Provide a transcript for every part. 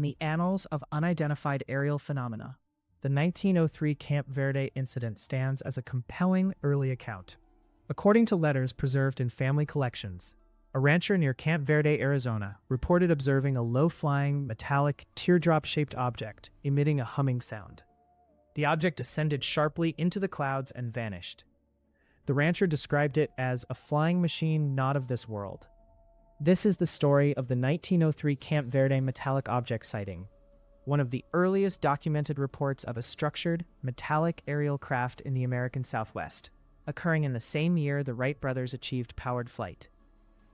in the annals of unidentified aerial phenomena, the 1903 Camp Verde incident stands as a compelling early account. According to letters preserved in family collections, a rancher near Camp Verde, Arizona, reported observing a low-flying, metallic, teardrop-shaped object emitting a humming sound. The object ascended sharply into the clouds and vanished. The rancher described it as a flying machine not of this world. This is the story of the 1903 Camp Verde metallic object sighting, one of the earliest documented reports of a structured, metallic aerial craft in the American Southwest, occurring in the same year the Wright brothers achieved powered flight.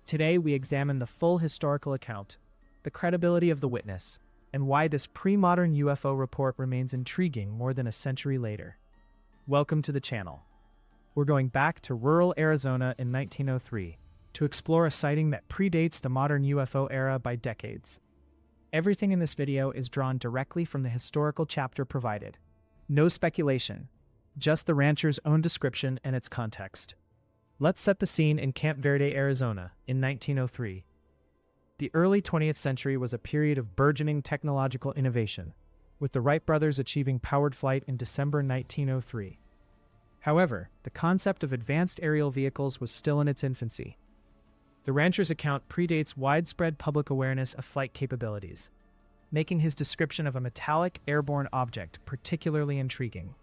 Today we examine the full historical account, the credibility of the witness, and why this pre-modern UFO report remains intriguing more than a century later. Welcome to the channel. We're going back to rural Arizona in 1903 to explore a sighting that predates the modern UFO era by decades. Everything in this video is drawn directly from the historical chapter provided. No speculation, just the rancher's own description and its context. Let's set the scene in Camp Verde, Arizona, in 1903. The early 20th century was a period of burgeoning technological innovation, with the Wright brothers achieving powered flight in December 1903. However, the concept of advanced aerial vehicles was still in its infancy. The rancher's account predates widespread public awareness of flight capabilities, making his description of a metallic, airborne object particularly intriguing.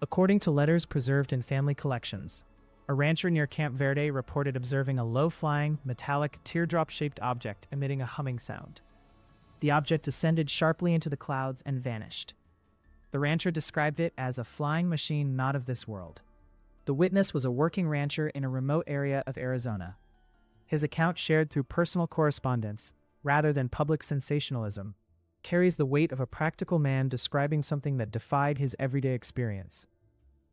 According to letters preserved in family collections, a rancher near Camp Verde reported observing a low-flying, metallic, teardrop-shaped object emitting a humming sound. The object descended sharply into the clouds and vanished. The rancher described it as a flying machine not of this world. The witness was a working rancher in a remote area of Arizona. His account, shared through personal correspondence, rather than public sensationalism, carries the weight of a practical man describing something that defied his everyday experience.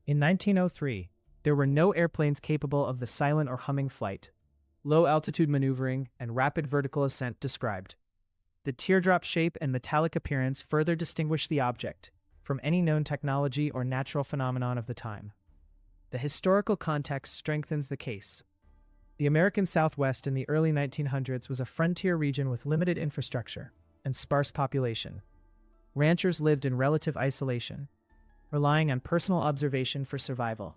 In 1903, there were no airplanes capable of the silent or humming flight, low-altitude maneuvering, and rapid vertical ascent described. The teardrop shape and metallic appearance further distinguish the object from any known technology or natural phenomenon of the time. The historical context strengthens the case. The American Southwest in the early 1900s was a frontier region with limited infrastructure and sparse population. Ranchers lived in relative isolation, relying on personal observation for survival.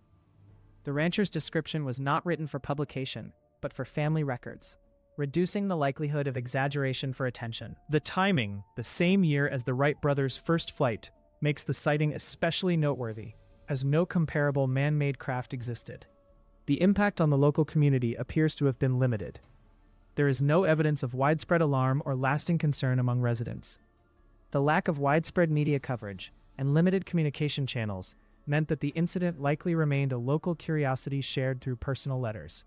The rancher's description was not written for publication, but for family records, reducing the likelihood of exaggeration for attention. The timing, the same year as the Wright brothers' first flight, makes the sighting especially noteworthy, as no comparable man-made craft existed. The impact on the local community appears to have been limited. There is no evidence of widespread alarm or lasting concern among residents. The lack of widespread media coverage and limited communication channels meant that the incident likely remained a local curiosity shared through personal letters.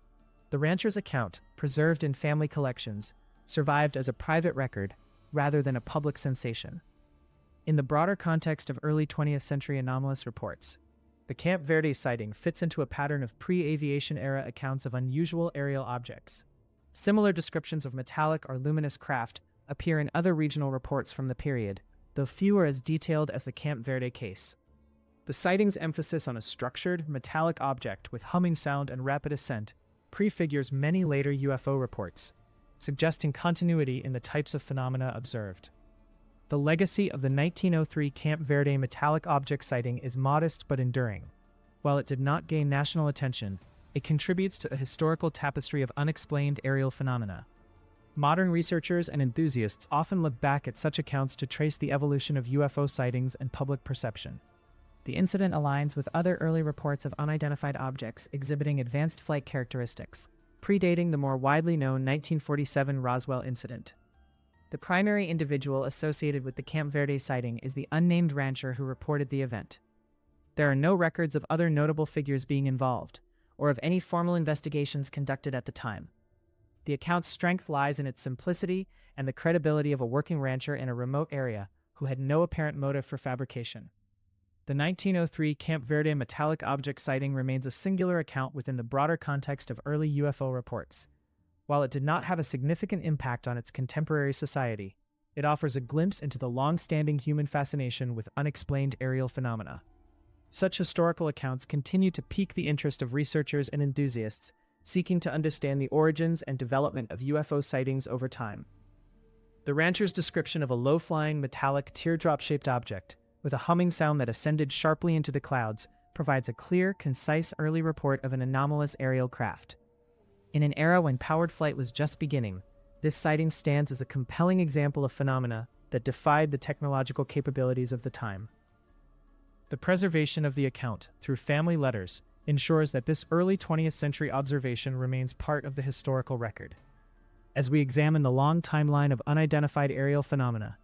The rancher's account, preserved in family collections, survived as a private record rather than a public sensation. In the broader context of early 20th century anomalous reports, the Camp Verde sighting fits into a pattern of pre-aviation era accounts of unusual aerial objects. Similar descriptions of metallic or luminous craft appear in other regional reports from the period, though few are as detailed as the Camp Verde case. The sighting's emphasis on a structured, metallic object with humming sound and rapid ascent prefigures many later UFO reports, suggesting continuity in the types of phenomena observed. The legacy of the 1903 Camp Verde metallic object sighting is modest but enduring. While it did not gain national attention, it contributes to a historical tapestry of unexplained aerial phenomena. Modern researchers and enthusiasts often look back at such accounts to trace the evolution of UFO sightings and public perception. The incident aligns with other early reports of unidentified objects exhibiting advanced flight characteristics, predating the more widely known 1947 Roswell incident. The primary individual associated with the Camp Verde sighting is the unnamed rancher who reported the event. There are no records of other notable figures being involved, or of any formal investigations conducted at the time. The account's strength lies in its simplicity and the credibility of a working rancher in a remote area who had no apparent motive for fabrication. The 1903 Camp Verde metallic object sighting remains a singular account within the broader context of early UFO reports. While it did not have a significant impact on its contemporary society, it offers a glimpse into the long-standing human fascination with unexplained aerial phenomena. Such historical accounts continue to pique the interest of researchers and enthusiasts seeking to understand the origins and development of UFO sightings over time. The rancher's description of a low-flying, metallic, teardrop-shaped object with a humming sound that ascended sharply into the clouds provides a clear, concise early report of an anomalous aerial craft. In an era when powered flight was just beginning, this sighting stands as a compelling example of phenomena that defied the technological capabilities of the time. The preservation of the account through family letters ensures that this early 20th century observation remains part of the historical record. As we examine the long timeline of unidentified aerial phenomena,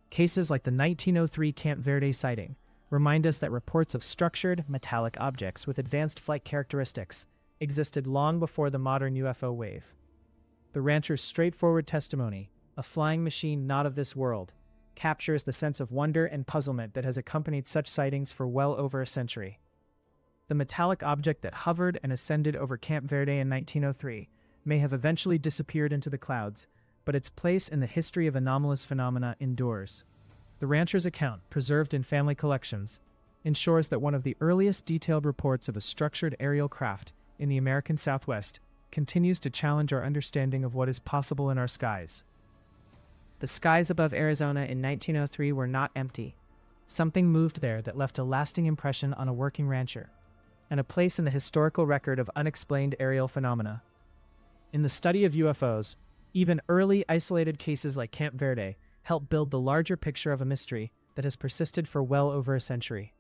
cases like the 1903 Camp Verde sighting remind us that reports of structured, metallic objects with advanced flight characteristics existed long before the modern UFO wave. The rancher's straightforward testimony, "A flying machine not of this world," captures the sense of wonder and puzzlement that has accompanied such sightings for well over a century. The metallic object that hovered and ascended over Camp Verde in 1903 may have eventually disappeared into the clouds, but its place in the history of anomalous phenomena endures. The rancher's account, preserved in family collections, ensures that one of the earliest detailed reports of a structured aerial craft in the American Southwest continues to challenge our understanding of what is possible in our skies. The skies above Arizona in 1903 were not empty. Something moved there that left a lasting impression on a working rancher, and a place in the historical record of unexplained aerial phenomena. In the study of UFOs, even early isolated cases like Camp Verde help build the larger picture of a mystery that has persisted for well over a century.